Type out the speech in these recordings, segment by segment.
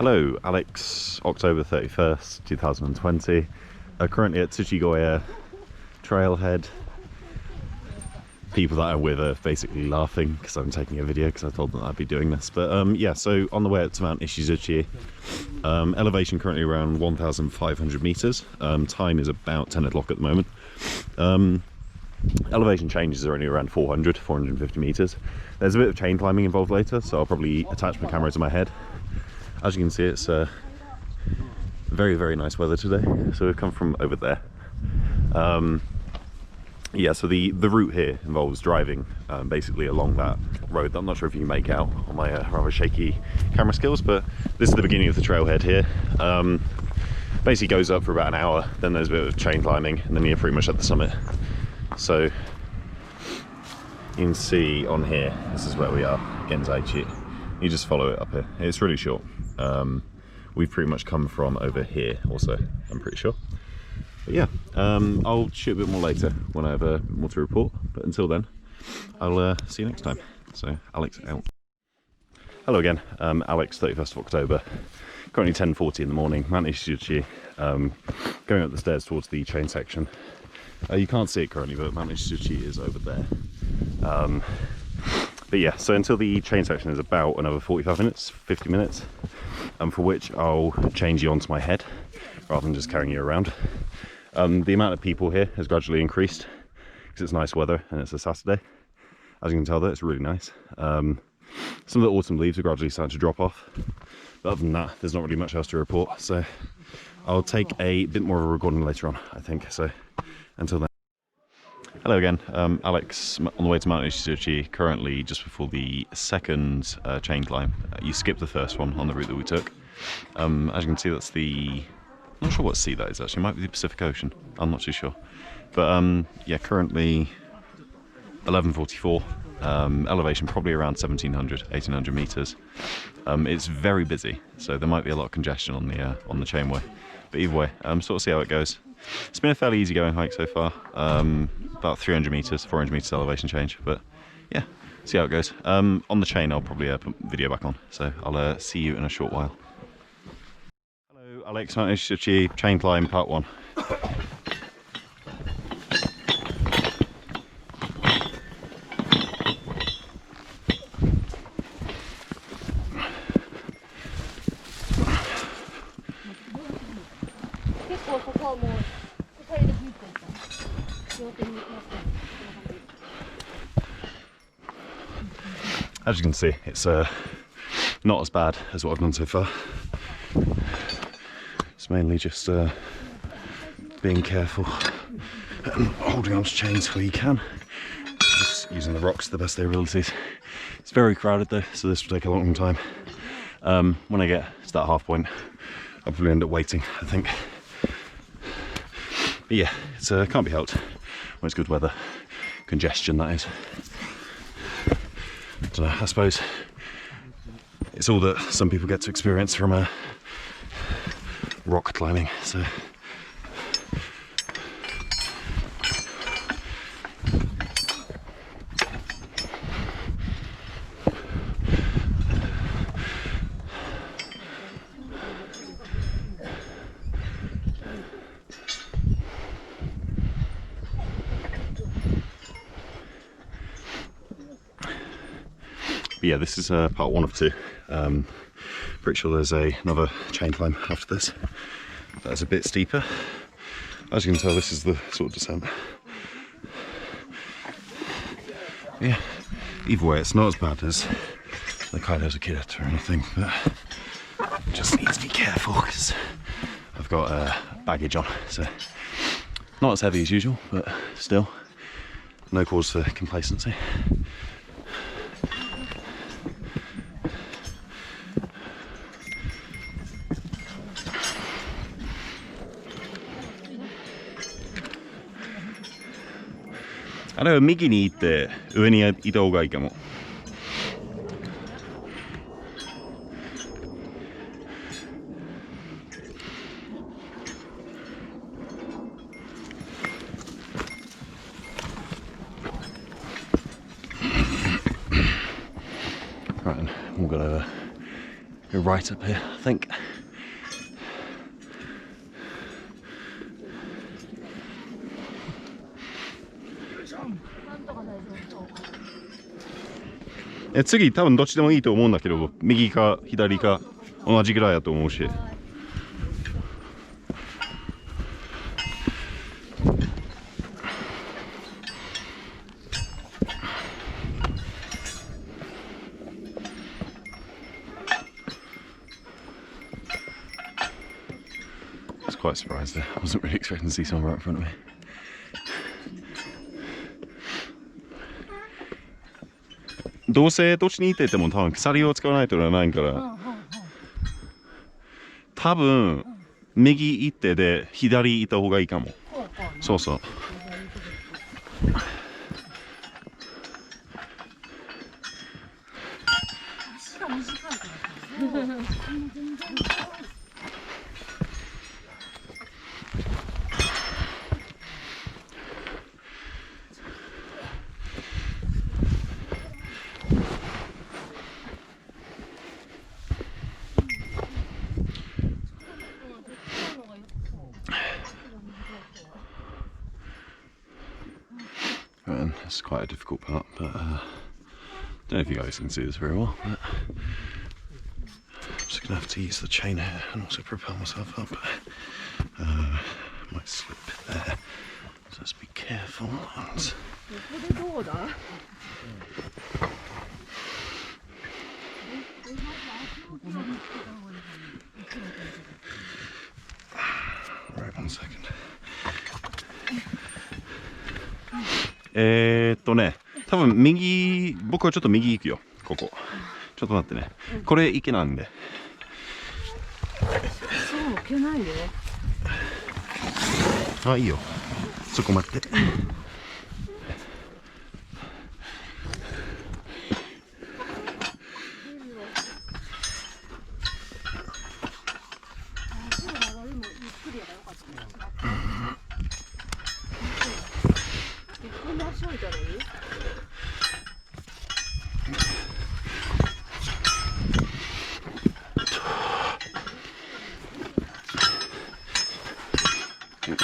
Hello, Alex, October 31st, 2020. Currently at Tsuchigoya Trailhead. People that I'm with are basically laughing because I'm taking a video because I told them I'd be doing this. But yeah, so on the way up to Mount Ishizuchi. Elevation currently around 1,500 meters. Time is about 10 o'clock at the moment. Elevation changes are only around 450 meters. There's a bit of chain climbing involved later, so I'll probably attach my camera to my head. As you can see, it's very, very nice weather today. So we've come from over there. Yeah, so the route here involves driving basically along that road. I'm not sure if you can make out on my rather shaky camera skills, but this is the beginning of the trailhead here. Basically goes up for about an hour, then there's a bit of chain climbing, and then you're pretty much at the summit. So you can see on here, this is where we are, Genzaichi. You just follow it up here. It's really short. We've pretty much come from over here also, I'm pretty sure. But yeah, I'll shoot a bit more later when I have more to report. But until then, I'll see you next time. So, Alex out. Hello again, Alex, 31st of October. Currently 10:40 in the morning, Mount Ishizuchi. Going up the stairs towards the train section. You can't see it currently, but Mount Ishizuchi is over there. But yeah, so until the train section is about another 45 minutes, 50 minutes, for which I'll change you onto my head rather than just carrying you around. The amount of people here has gradually increased because it's nice weather and it's a Saturday. As you can tell though, it's really nice. Some of the autumn leaves are gradually starting to drop off. But other than that, there's not really much else to report. So I'll take a bit more of a recording later on, I think. So until then. Hello again, Alex on the way to Mount Ishizuchi, currently just before the second chain climb. You skipped the first one on the route that we took. As you can see, that's the... I'm not sure what sea that is actually, it might be the Pacific Ocean, I'm not too sure. But yeah, currently 11:44, elevation probably around 1,700, 1,800 meters. It's very busy, so there might be a lot of congestion on the chainway. But either way, sort of see how it goes. It's been a fairly easy going hike so far, about 300 meters, 400 meters elevation change, but yeah, see how it goes. On the chain I'll probably put the video back on, so I'll see you in a short while. Hello, Alex, Mount Ishizuchi, chain climb, part 1. As you can see, it's not as bad as what I've done so far. It's mainly just being careful and holding on to chains where you can. Just using the rocks to the best of their abilities. It's very crowded though, so this will take a long time. When I get to that half point, I'll probably end up waiting, I think. But yeah, it can't be helped when it's good weather. Congestion, that is. I don't know, I suppose it's all that some people get to experience from rock climbing, so. But yeah, this is part 1 of 2. Pretty sure there's another chain climb after this. That's a bit steeper. As you can tell, this is the sort of descent. Yeah, either way, it's not as bad as the Kaido's Akira or anything, but just need to be careful because I've got baggage on, so not as heavy as usual, but still no cause for complacency. Right. 右に行って上に行った方がいいかも。Right, we've got a right up here, I think. Eh, 次多分どっちでもいいと思うんだけど、右か左か同じぐらいだと思うし。Quite surprised there. I wasn't really expecting to see someone right in front of me. どうせどっちに行ってても多分鎖を使わないとならないから、多分右行ってで左行った方がいいかも。そうそう。And it's quite a difficult part, but I don't know if you guys can see this very well, but I'm just going to have to use the chain here and also propel myself up. Might slip there, so let's be careful. And... Right, 1 second. 多分右、僕はちょっと右行くよ、ここ。ちょっと待ってね。これ池なんで。そう、行けないよ。あ、いいよ。そこ待って。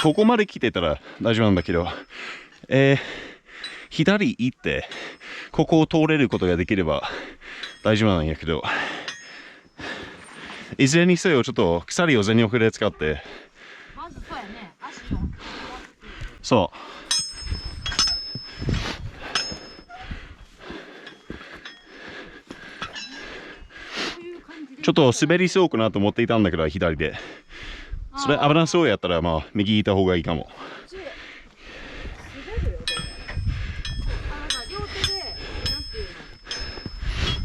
ここまで来てたら大丈夫なんだけど、左行ってここを通れることができれば大丈夫なんやけど、いずれにせよちょっと鎖を全力で使って、まずそうやね、足の。そうちょっと滑りそうかなと思っていたんだけど、左で。それ危なそうやったら、まあ、右行った方がいいかも。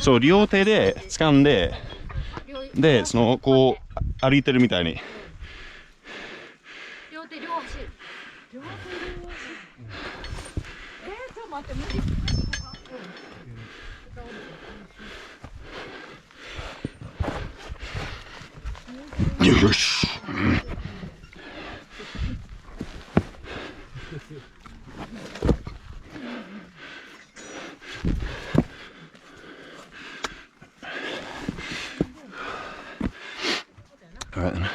そう、両手で掴んで、で、その、こう、歩いてるみたいに。両手、両足。両手、両足。ちょっと待って、無理。よし。Alright then,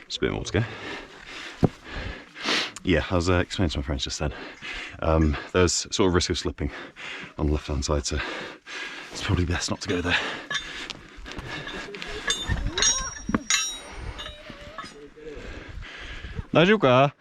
just a bit more to go. Yeah, I was explaining to my friends just then. There's sort of risk of slipping on the left-hand side, so it's probably best not to go there. Daijoubu ka?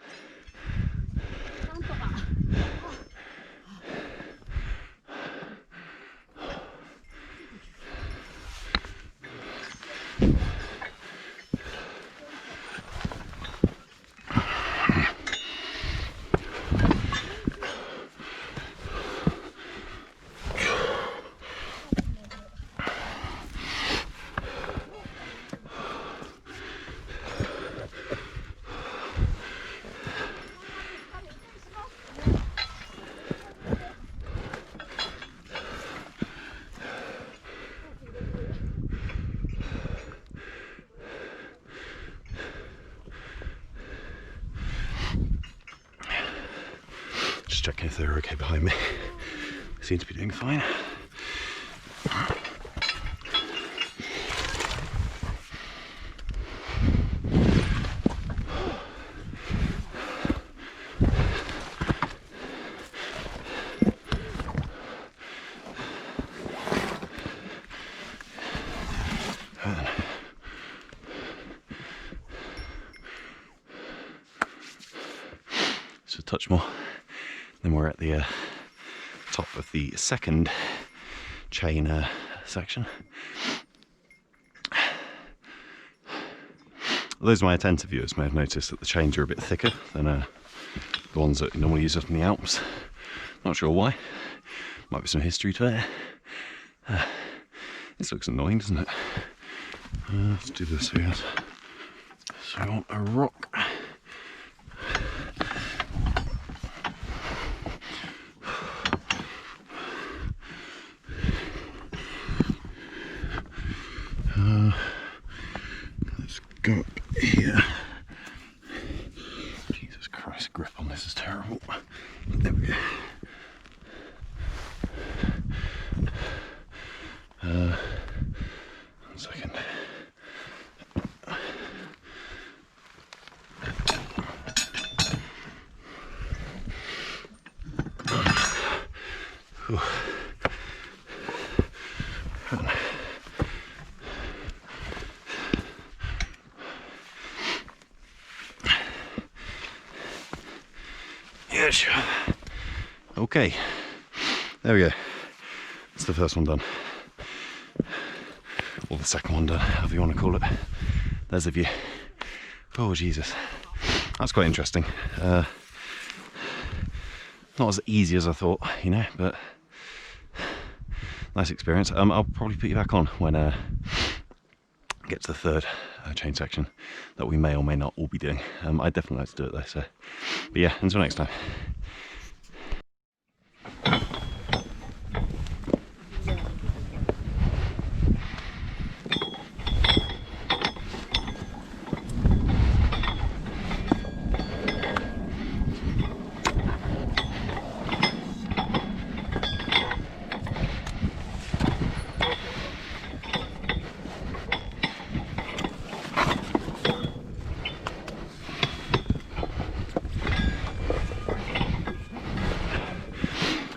Just checking if they're okay behind me. They seem to be doing fine. touch more. Then we're at the top of the second chain section. Those of my attentive viewers may have noticed that the chains are a bit thicker than the ones that you normally use up in the Alps. Not sure why. Might be some history to it. This looks annoying, doesn't it? Let's do this again. So I want a rock. Let's go up here. Jesus Christ, grip on this is terrible. There we go. One second. Yes. Okay, there we go. That's the first one done. Or the second one done, however you want to call it. There's the view. Oh Jesus, that's quite interesting. Not as easy as I thought, you know, but nice experience. I'll probably put you back on when I get to the third chain section that we may or may not all be doing. I'd definitely like to do it though, so. But yeah, until next time.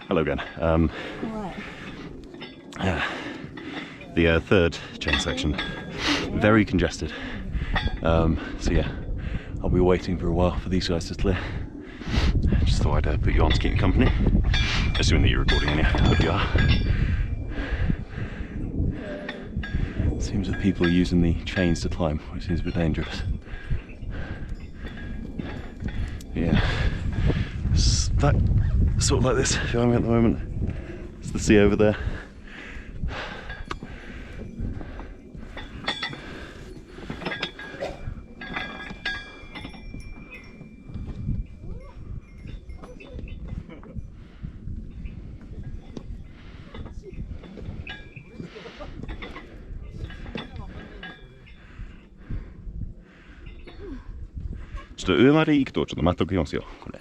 Hello again. The third chain section, very congested. So yeah, I'll be waiting for a while for these guys to clear. Just thought I'd put you on to keep you company. Assuming that you're recording anyhow, I hope you are. Seems that people are using the chains to climb, which is a bit dangerous. Yeah, it's that sort of like this filming at the moment. It's the sea over there.ちょっと上まで行くとちょっと待っときますよ、これ。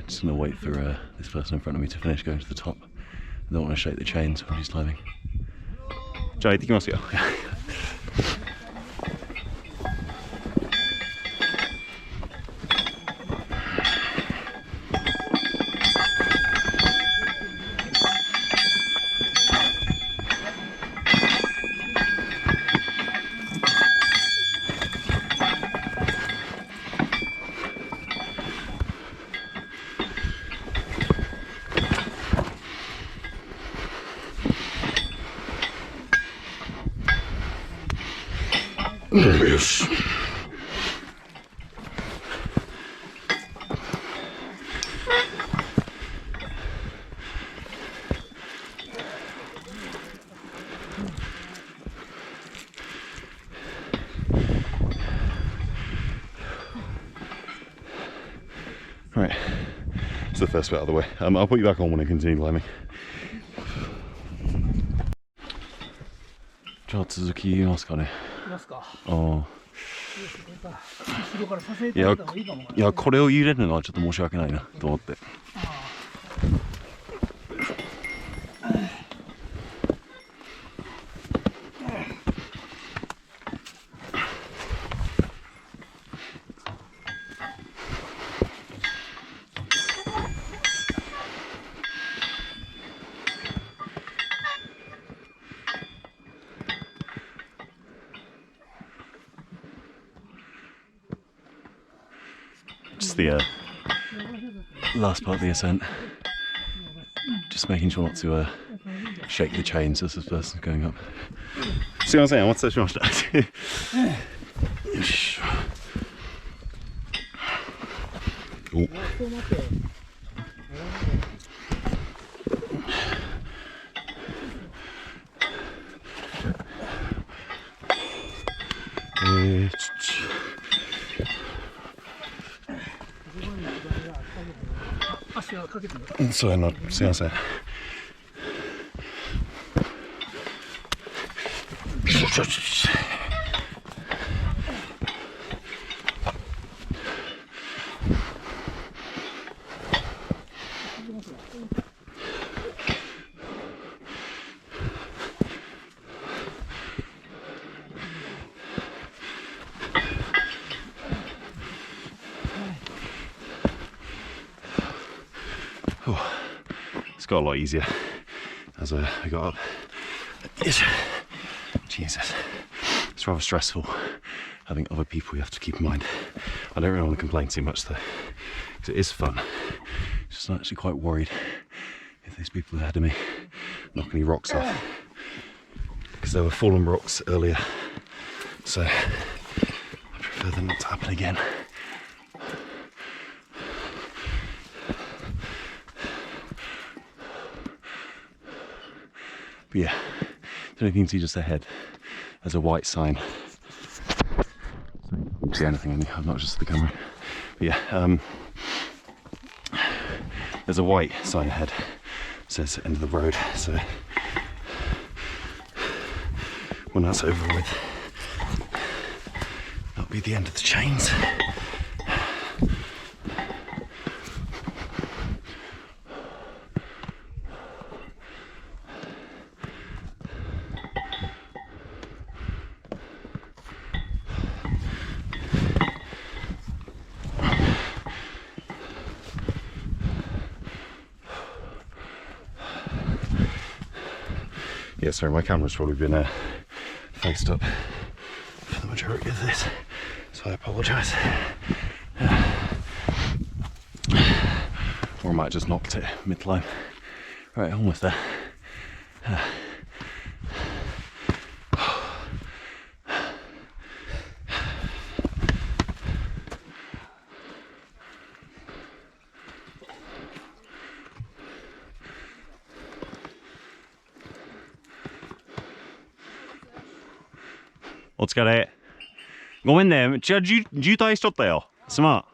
Just gonna wait for this person in front of me to finish going to the top. I don't want to shake the chains when he's climbing. じゃあ行ってきますよ。よし。Right, it's the first bit out of the way. I'll put you back on when I continue climbing. じゃあ続き言いますかね。いや、これを入れるのはちょっと申し訳ないなと思って。the last part of the ascent. Just making sure not to shake the chains as this person's going up. すいません、お待たせしました。よし。お。そうやな、すいません。It's got a lot easier as I got up. Jesus, it's rather stressful having other people you have to keep in mind. I don't really want to complain too much though, because it is fun. Just not actually quite worried if these people ahead of me knock any rocks off, because there were fallen rocks earlier, so I prefer them not to happen again. But yeah, I don't know if you can see just ahead, there's a white sign. So you can't see anything, I'm not just the camera. But yeah, there's a white sign ahead, it says end of the road, so when that's over with, that'll be the end of the chains. Yeah, sorry, my camera's probably been faced up for the majority of this, so I apologise. Or I might have just knocked it mid-climb. Right, almost there. O tsukare. ごめんね、めっちゃ渋滞しとったよ。すまん。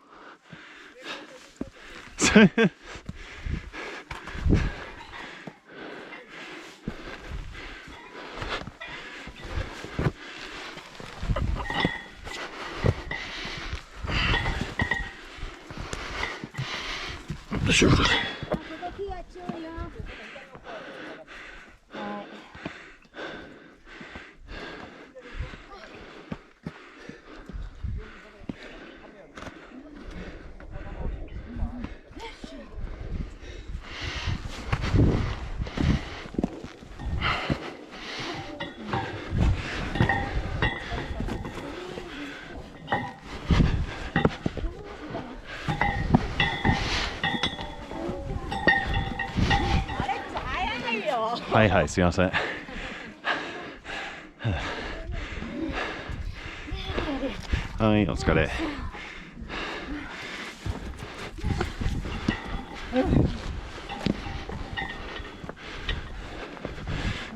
はいはい、すいません。はい、お疲れ。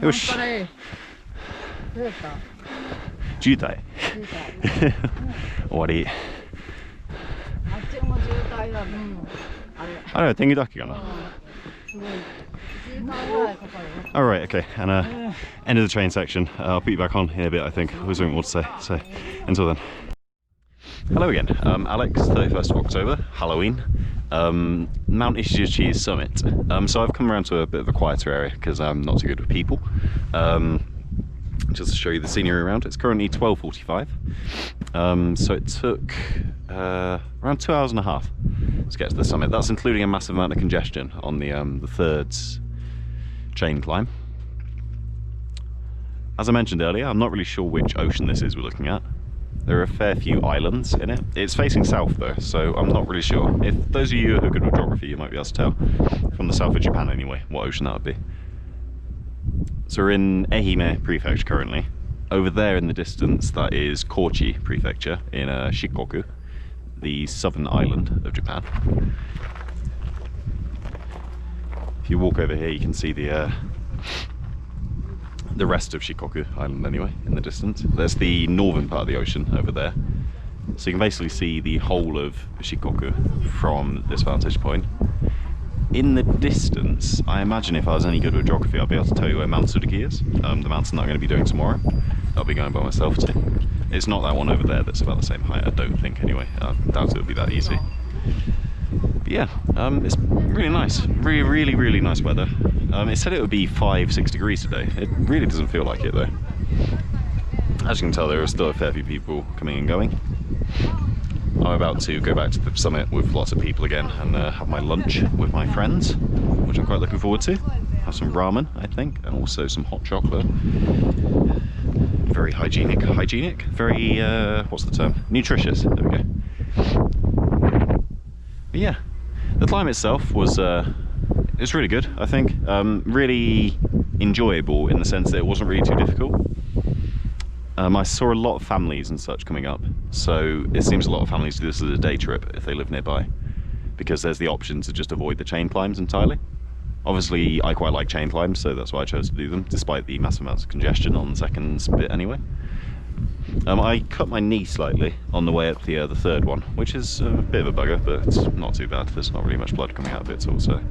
よし。渋滞。終わり。あっちも渋滞だね。あれは天気だっけかな。Alright, okay, and end of the train section. I'll put you back on in a bit, I think. There's something more to say, so until then. Hello again, Alex, 31st of October, Halloween, Mount Ishizuchi's summit. So I've come around to a bit of a quieter area because I'm not too good with people. Just to show you the scenery around. It's currently 12:45, so it took around 2 hours and a half to get to the summit. That's including a massive amount of congestion on the third chain climb. As I mentioned earlier, I'm not really sure which ocean this is we're looking at. There are a fair few islands in it. It's facing south though, so I'm not really sure. If those of you who are good with geography, you might be able to tell, from the south of Japan anyway, what ocean that would be. So we're in Ehime Prefecture currently. Over there in the distance, that is Kochi Prefecture in Shikoku, the southern island of Japan. If you walk over here, you can see the rest of Shikoku Island anyway, in the distance. There's the northern part of the ocean over there. So you can basically see the whole of Shikoku from this vantage point. In the distance, I imagine if I was any good with geography, I'd be able to tell you where Mount Tsurugi is. The mountain that I'm going to be doing tomorrow. I'll be going by myself too. It's not that one over there that's about the same height, I don't think anyway. I doubt it'll be that easy. But yeah, it's really nice. Really nice weather. It said it would be 5-6 degrees today. It really doesn't feel like it though. As you can tell, there are still a fair few people coming and going. I'm about to go back to the summit with lots of people again and have my lunch with my friends, which I'm quite looking forward to. Have some ramen, I think, and also some hot chocolate. Very hygienic, very, what's the term? Nutritious, there we go. But yeah, the climb itself was, it's really good, I think. Really enjoyable in the sense that it wasn't really too difficult. I saw a lot of families and such coming up, so it seems a lot of families do this as a day trip if they live nearby, because there's the option to just avoid the chain climbs entirely. Obviously, I quite like chain climbs, so that's why I chose to do them, despite the massive amounts of congestion on the second bit anyway. I cut my knee slightly on the way up the third one, which is a bit of a bugger, but it's not too bad. There's not really much blood coming out of it also.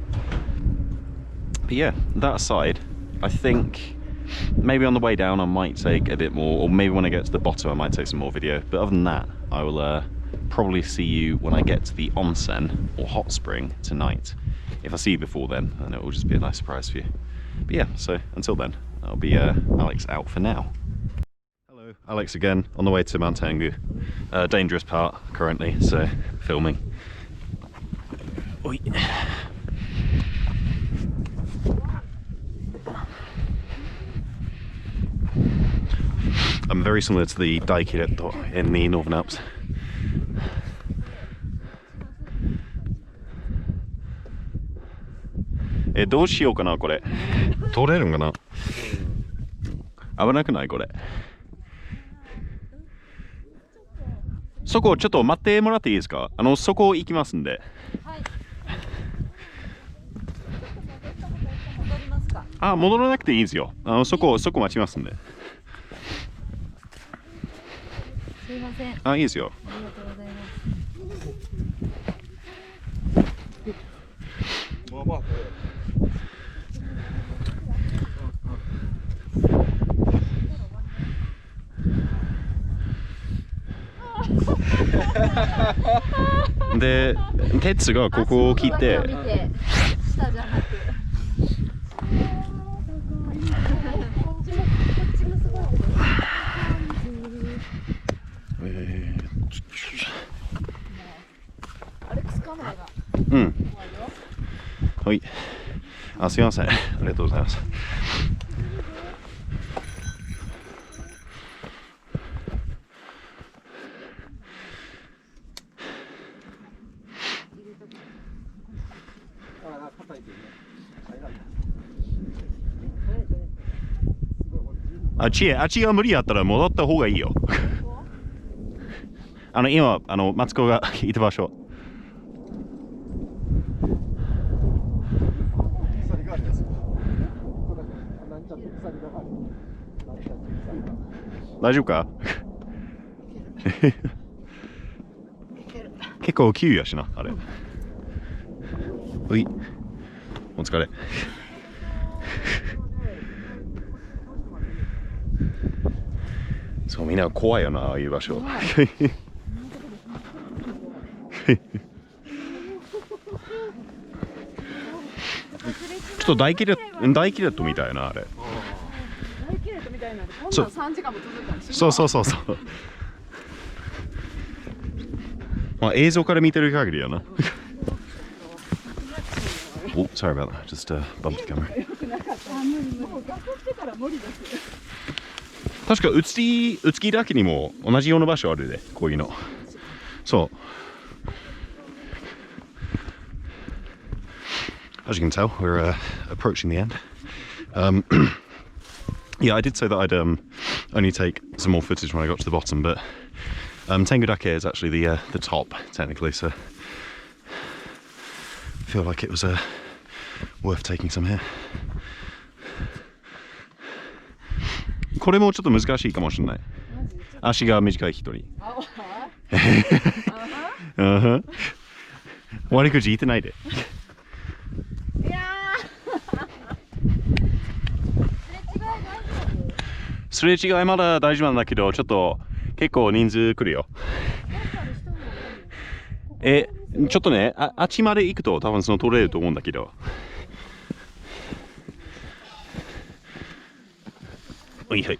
But yeah, that aside, I think maybe on the way down I might take a bit more, or maybe when I get to the bottom I might take some more video. But other than that, I will probably see you when I get to the onsen, or hot spring, tonight. If I see you before then it will just be a nice surprise for you. But yeah, so until then, I'll be Alex out for now. Hello, Alex again, on the way to Mount Tengu. Dangerous part currently, so filming. Oi. I'm very similar to the Daikiretto in the Northern Alps. Eh, どうしようかなこれ。取れるんかな。危なくないこれ。そこちょっと待ってもらっていいですか。そこ行きますんで。はい。あ、戻らなくていいですよ。そこ待ちますんで。すいません。あ、いいですよ。ありがとうございます。で、鉄がここを切って。下じゃなく。うん。はい。あ、すいません。ありがとうございます。あっちが無理やったら戻った方がいいよ。今、マツコがいた場所。大丈夫か？結構急やしな、あれ。おい、お疲れ。そう、みんな怖いよな、ああいう場所。ちょっと大キレットみたいな、あれ。そう、そう。まあ映像から見てる限りやな。Oh, sorry about that. Just bumped the camera. 確かうつきだけにも同じような場所あるで、こういうの。そう。As you can tell, we're approaching the end. Yeah, I did say that I'd only take some more footage when I got to the bottom, but Tengudake is actually the top, technically, so I feel like it was worth taking some here. これもちょっと難しいかもしれない。足が短い人に。悪口言ってないで。すれ違いまだ大丈夫なんだけど、ちょっと結構人数来るよ。ちょっとね、あっちまで行くと多分その取れると思うんだけど。おいはい。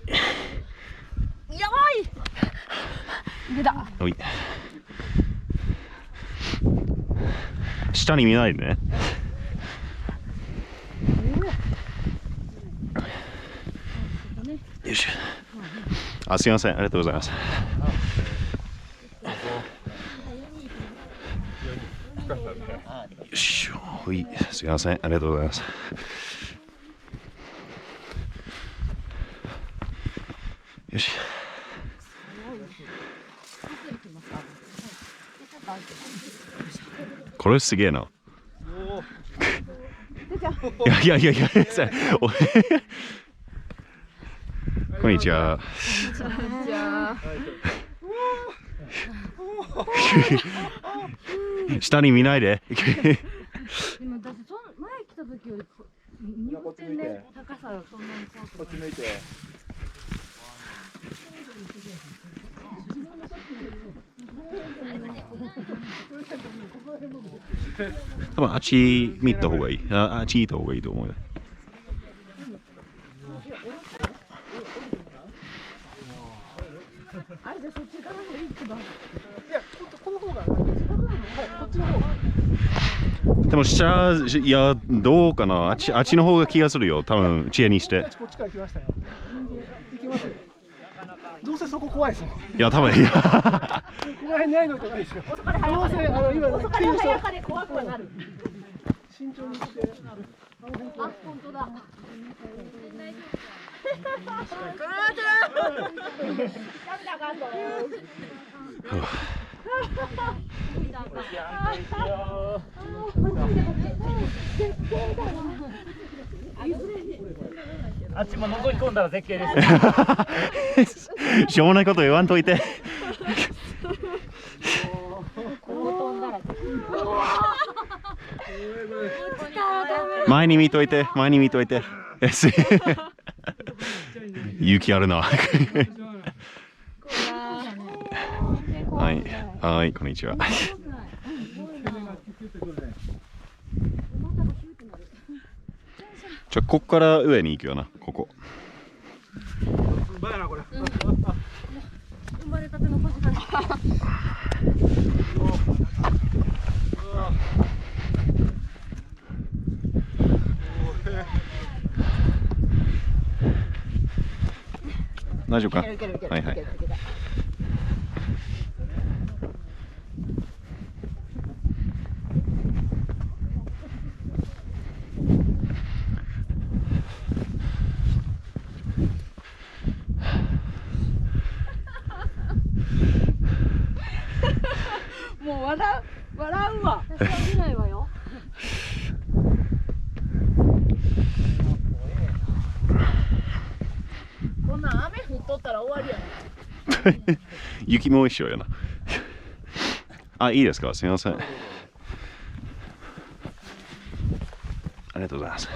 やばい。出た。おい。下に見ないでね。よいしょ。あ、すいません、ありがとうございます。よいしょ。ほい、すいません、ありがとうございます。よし。これすげえな。いや。こんにちは。下に見ないで。でも私前来た時より2点ね高さがそんなに怖くない。こっち向いて。多分あっち見た方がいい。あっち行った方がいいと思うよ。あれじゃそっち行かない方がいいってば。いや、この方が、こっちの方が。でも下、いや、どうかな、あっちの方が気がするよ、多分知恵にして。こっちから来ましたよ。行きますよ。どうせそこ怖いですもん。いや、多分いや。ここら辺ないのじゃないですよ。どうせ今来てる人怖くはなる。慎重にして。あ、本当だ。あっちも覗き込んだら絶景です。しょうもないこと言わんといて。前に見といて。勇気あるな。はい、こんにちは。ここから上に行くよな、ここ。生まれたての小鹿。大丈夫か？いける。はいはい。もう笑うわ。私は見ないわよ。こんな雨降っとったら終わりやね。雪も一緒やな。あ、いいですか？すみません。ありがとうございます。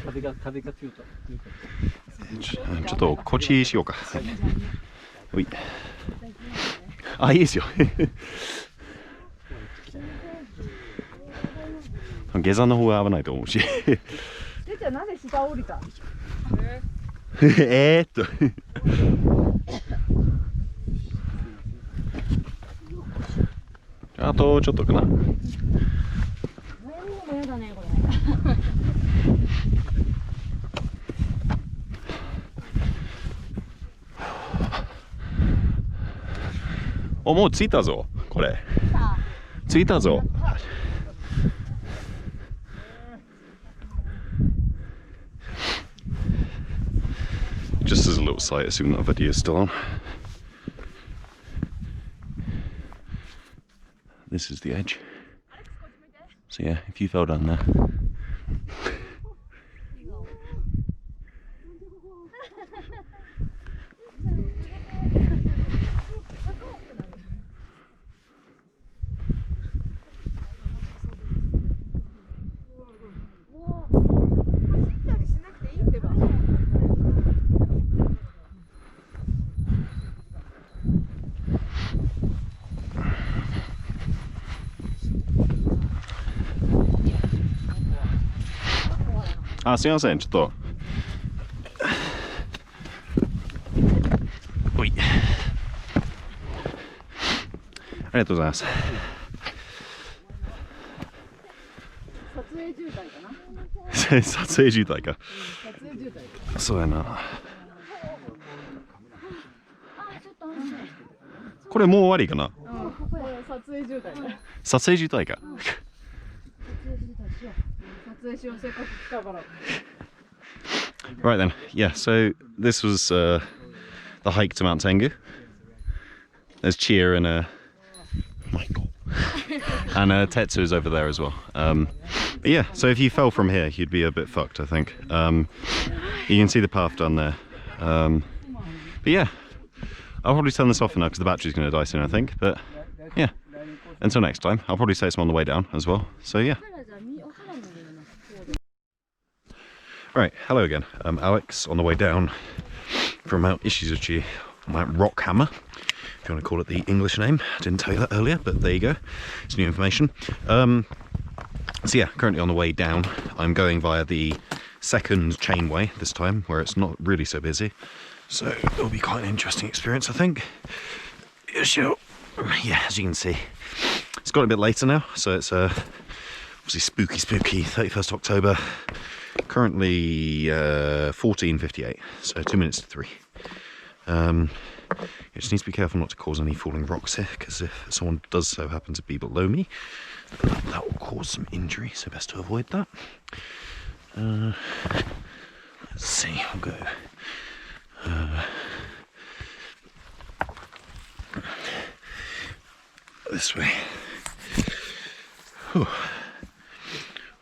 風が強かった。ちょっとこっちしようか。はい。あ、いいですよ。下山の方が危ないと思うし。てっちゃんなぜ下降りた？あとちょっとかな。もうやだねこれ。お、もう着いたぞ、これ。着いたぞ。Just as a little sight, assuming that video is still on. This is the edge. So yeah, if you fell down there. Ah, すみません、ちょっと。おい。ありがとうございます。撮影渋滞かな。撮影渋滞か。撮影渋滞。そうやな。あ、ちょっと待って。これもう終わりかな。うん、ここや撮影渋滞だ。撮影渋滞か。Right then, yeah, so this was the hike to Mount Tengu. There's Chia and Michael. And Tetsu is over there as well. But yeah, so if you fell from here, you'd be a bit fucked, I think. You can see the path down there. But yeah, I'll probably turn this off now because the battery's going to die soon, I think. But yeah, until next time, I'll probably say some on the way down as well. So yeah. Right, hello again. Alex on the way down from Mount Ishizuchi, Mount Rockhammer, if you want to call it the English name. I didn't tell you that earlier, but there you go. It's new information. So yeah, currently on the way down. I'm going via the second chainway this time, where it's not really so busy. So it'll be quite an interesting experience, I think. Yeah, as you can see, it's got a bit later now, so it's obviously spooky 31st October. Currently 14:58, so 2 minutes to 3. You just need to be careful not to cause any falling rocks here, because if someone does so happen to be below me, that will cause some injury, so best to avoid that. Let's see, we'll go this way. Whew.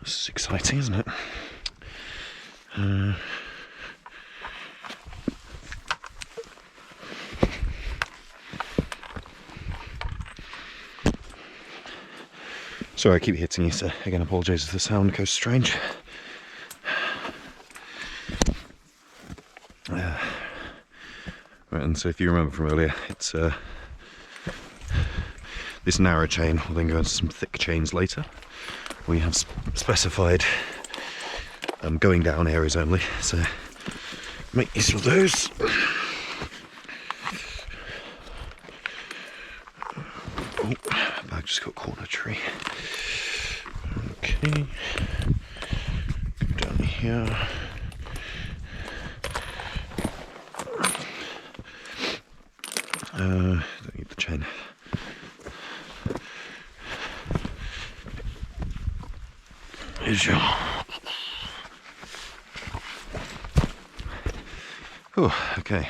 This is exciting, isn't it? Sorry, I keep hitting you, so again, apologise if the sound goes strange. Right, and so if you remember from earlier, it's this narrow chain will then go into some thick chains later. We have specified going down areas only, so make use of those. Oh, bag just got caught in a tree. Okay, go down here. Don't need the chain. Here's your. Oh, okay.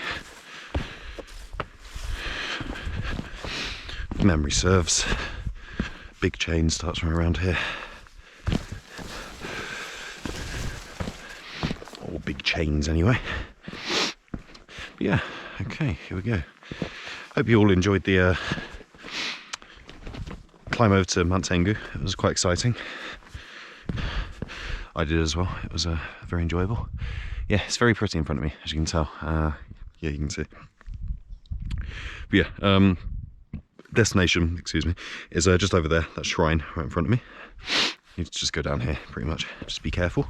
If memory serves, big chain starts from around here. Or big chains anyway. But yeah, okay, here we go. Hope you all enjoyed the climb over to Mount Tengu. It was quite exciting. I did as well. It was very enjoyable. Yeah, it's very pretty in front of me, as you can tell. Yeah, you can see. But yeah, destination, excuse me, is just over there, that shrine right in front of me. You need to just go down here, pretty much. Just be careful.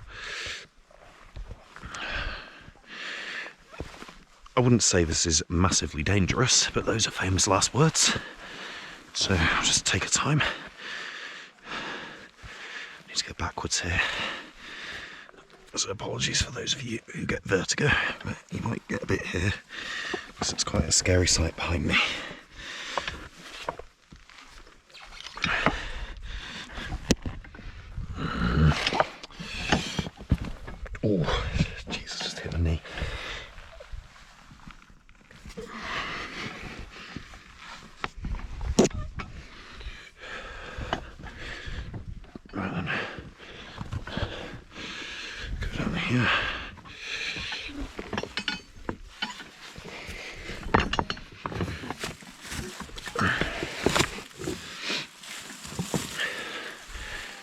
I wouldn't say this is massively dangerous, but those are famous last words. So I'll just take a time. Need to go backwards here. So apologies for those of you who get vertigo, but you might get a bit here because it's quite a scary sight behind me. Oh, Jesus, just hit my knee. Right then. Go down here.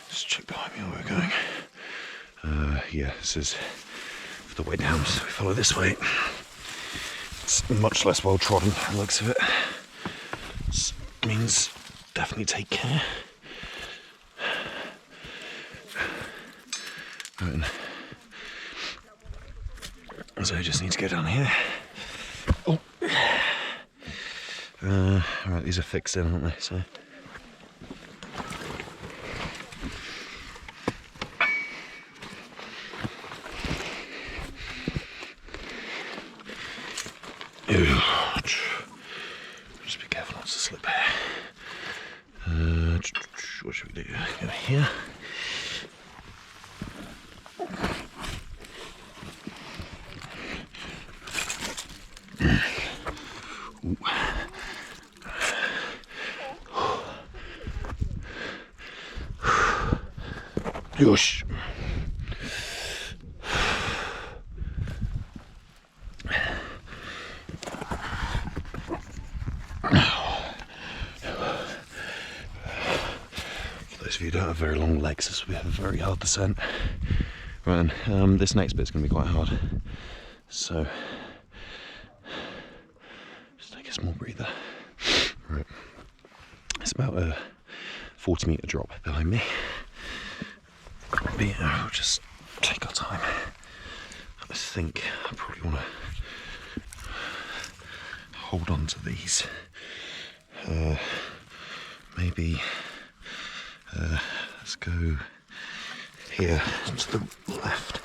Just check behind me where we're going. Yeah, this is the way down, so we follow this way. It's much less well trodden by the looks of it. This means definitely take care. Right. So I just need to go down here. Oh. Right, these are fixed in, aren't they? So. Just be careful not to slip. What should we do? Go here. Yosh. For those of you who don't have very long legs, this will be a very hard descent. Right then, this next bit's going to be quite hard. So, just take a small breather. Right. It's about a 40-metre drop behind me. But yeah, we'll just take our time. I think I probably want to hold on to these. Maybe let's go here to the left.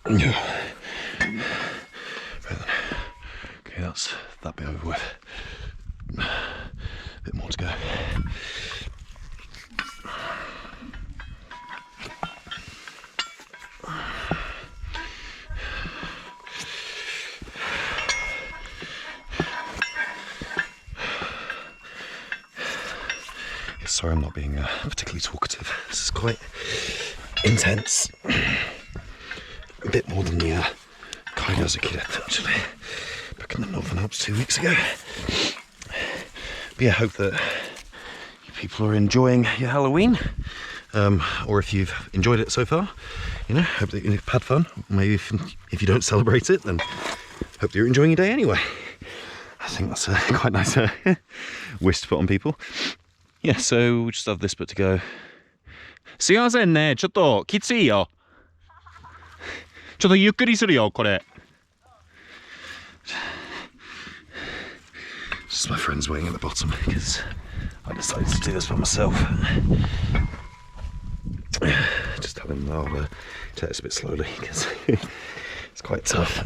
Yeah. Right then. Okay, that's that bit over with. A bit more to go. Yeah, sorry, I'm not being particularly talkative. This is quite intense. A bit more than the Kaido as a kid, actually, back in the Northern Alps 2 weeks ago. But yeah, I hope that you people are enjoying your Halloween, or if you've enjoyed it so far, you know, hope that you've had fun. Maybe if you don't celebrate it, then hope that you're enjoying your day anyway. I think that's a quite nice wish to put on people. Yeah, so we just have this bit to go. すいませんね、ちょっときついよ。ちょっとゆっくりするよ、これ。Just my friends waiting at the bottom because I decided to do this by myself. Just tell them I'll take this a bit slowly because it's quite tough.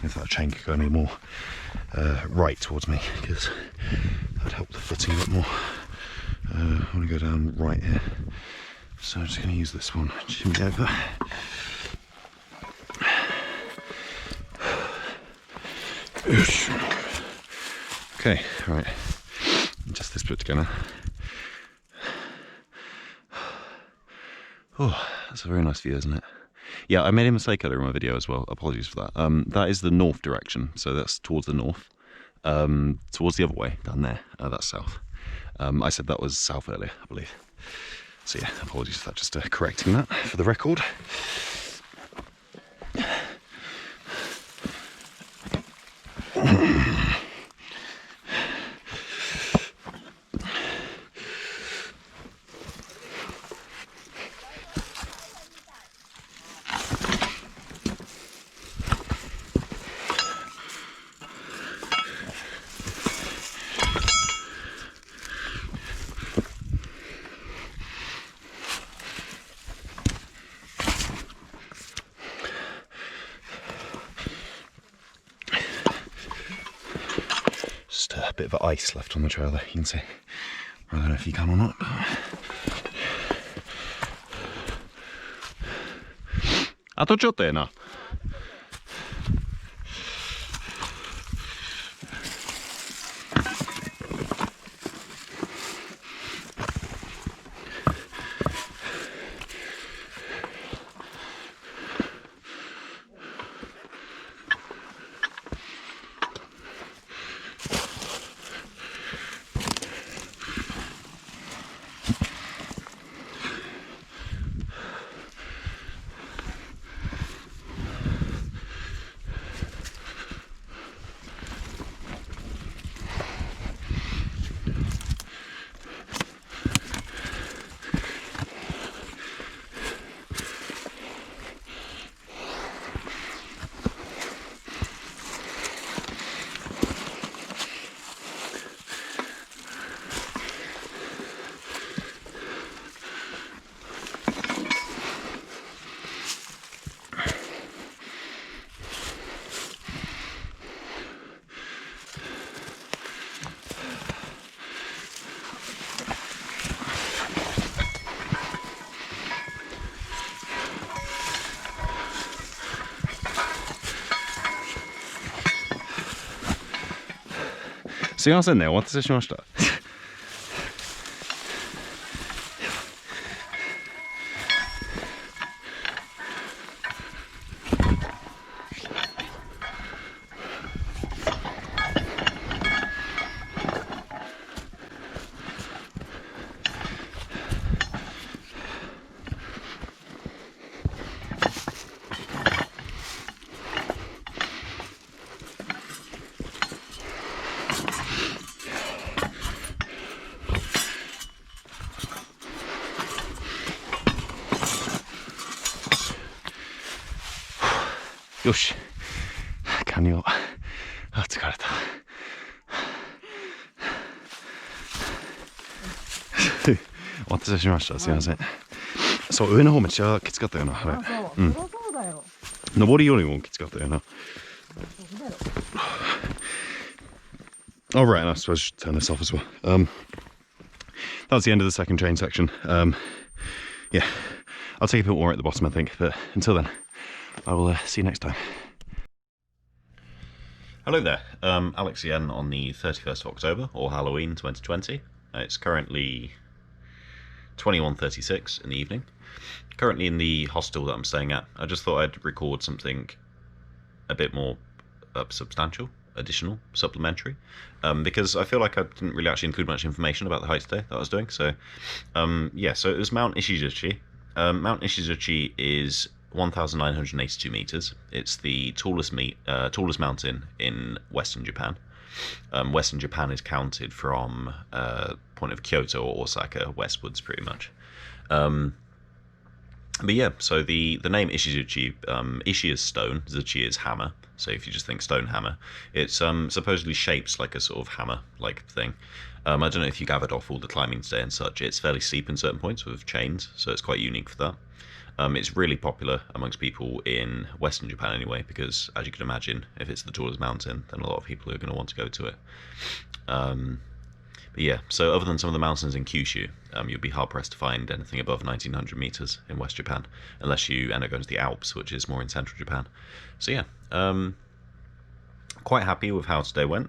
If that chain could go any more right towards me, because that'd help the footing a bit more. I want to go down right here, so I'm just going to use this one. Shimmy over. Okay, right. Just this bit to go now. Oh, that's a very nice view, isn't it? Yeah, I made a mistake earlier in my video as well. Apologies for that. That is the north direction, so that's towards the north. Towards the other way, down there, that's south. I said that was south earlier, I believe. So yeah, apologies for that, just correcting that for the record. Just a bit of ice left on the trail there, you can see. I don't know if you can or not. But... あとちょっとやな。すいませんね、お待たせしました。よし、完了。あ、疲れた。お待たせしました。すいません。そう、上の方めっちゃきつかったよな。あれ。うん。上りよりもきつかったよな。All right, and I suppose I should turn this off as well. That's the end of the second train section. Yeah, I'll take a bit more at the bottom, I think. But until then, I will see you next time. Hello there, Alex again on the 31st of October, or Halloween 2020. It's currently 21:36 in the evening. Currently in the hostel that I'm staying at. I just thought I'd record something a bit more substantial, additional, supplementary, because I feel like I didn't really actually include much information about the hike today that I was doing. So, yeah, so it was Mount Ishizuchi. Mount Ishizuchi is 1,982 meters. It's the tallest mountain in Western Japan. Western Japan is counted from point of Kyoto or Osaka westwards, pretty much. But yeah, so the name Ishizuchi, Ishi is stone, Zuchi is hammer. So if you just think stone hammer, it's supposedly shaped like a sort of hammer-like thing. I don't know if you gathered off all the climbing today and such. It's fairly steep in certain points with chains, so it's quite unique for that. It's really popular amongst people in Western Japan anyway, because as you can imagine, if it's the tallest mountain, then a lot of people are going to want to go to it. But yeah, so other than some of the mountains in Kyushu, you'll be hard-pressed to find anything above 1,900 meters in West Japan, unless you end up going to the Alps, which is more in central Japan. So yeah, quite happy with how today went.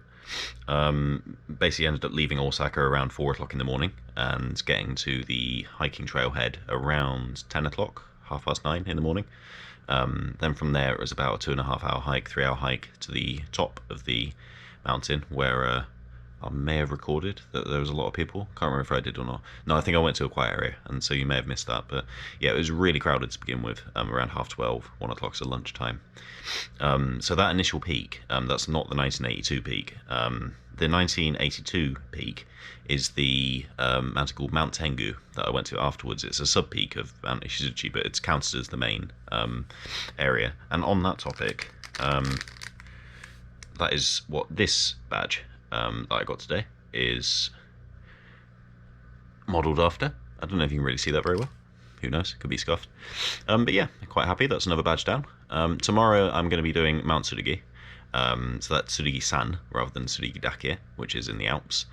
Basically ended up leaving Osaka around 4 o'clock in the morning and getting to the hiking trailhead around 10 o'clock, 9:30 in the morning. Then from there it was about a 2.5 hour hike, 3 hour hike to the top of the mountain where I may have recorded that there was a lot of people. Can't remember if I did or not. No, I think I went to a quiet area, and so you may have missed that. But yeah, it was really crowded to begin with, around 12:30, 1 o'clock, so lunchtime. So that initial peak, that's not the 1982 peak. The 1982 peak is the mountain called Mount Tengu that I went to afterwards. It's a sub-peak of Mount Ishizuchi, but it's counted as the main area. And on that topic, that is what this badge that I got today is modelled after. I don't know if you can really see that very well. Who knows? Could be scuffed. But yeah, quite happy. That's another badge down. Tomorrow I'm going to be doing Mount Tsurugi. So that's Tsurugi-san rather than Tsurugi-dake, which is in the Alps.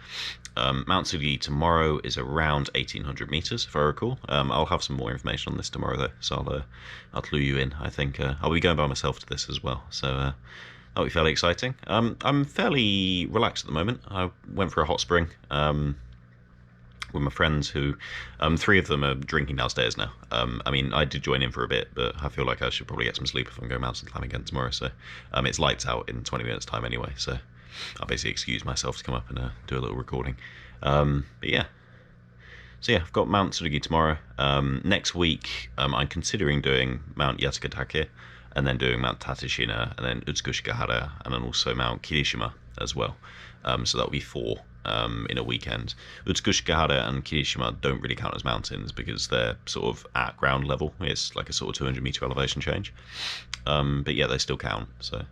Mount Tsurugi tomorrow is around 1,800 meters, if I recall. I'll have some more information on this tomorrow, though, so I'll clue you in. I think I'll be going by myself to this as well, so that'll be fairly exciting. I'm fairly relaxed at the moment. I went for a hot spring with my friends who, 3 of them are drinking downstairs now. I mean, I did join in for a bit, but I feel like I should probably get some sleep if I'm going mountain climbing again tomorrow, so it's lights out in 20 minutes time anyway, so I'll basically excuse myself to come up and do a little recording. But yeah. So yeah, I've got Mount Tsurugi tomorrow. Next week, I'm considering doing Mount Yasukatake, and then doing Mount Tateshina, and then Utsukushikahara, and then also Mount Kirishima as well. So that'll be 4 in a weekend. Utsukushikahara and Kirishima don't really count as mountains because they're sort of at ground level. It's like a sort of 200 meter elevation change. But yeah, they still count. So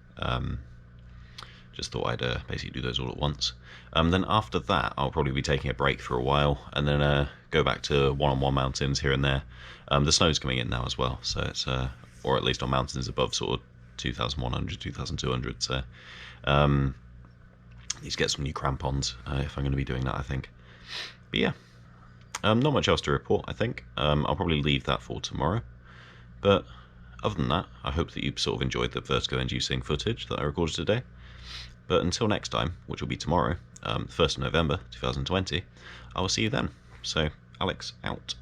just thought I'd basically do those all at once. Then after that, I'll probably be taking a break for a while, and then go back to one-on-one mountains here and there. The snow's coming in now as well, so it's or at least on mountains above sort of 2,100, 2,200. So need to get some new crampons if I'm going to be doing that, I think. But yeah, not much else to report, I think. I'll probably leave that for tomorrow. But other than that, I hope that you sort of enjoyed the vertigo-inducing footage that I recorded today. But until next time, which will be tomorrow, 1st of November 2020, I will see you then. So, Alex out.